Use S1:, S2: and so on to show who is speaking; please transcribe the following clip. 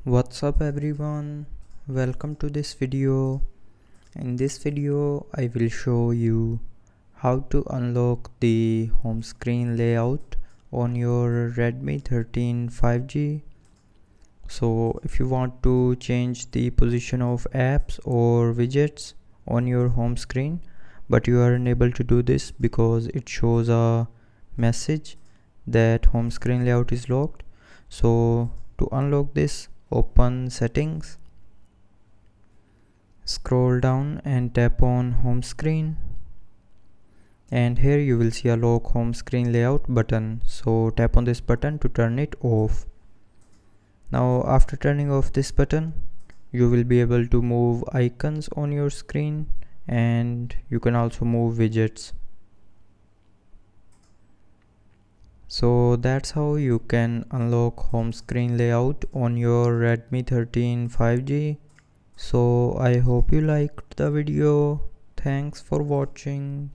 S1: What's up everyone, welcome to this video. In this video I will show you how to unlock the home screen layout on your Redmi 13 5G. So if you want to change the position of apps or widgets on your home screen but you are unable to do this because it shows a message that home screen layout is locked. So to unlock this, open settings, scroll down and tap on home screen, and here you will see a lock home screen layout button. So tap on this button to turn it off. Now after turning off this button, you will be able to move icons on your screen and you can also move widgets. So that's how you can unlock home screen layout on your Redmi 13 5G. So I hope you liked the video. Thanks for watching.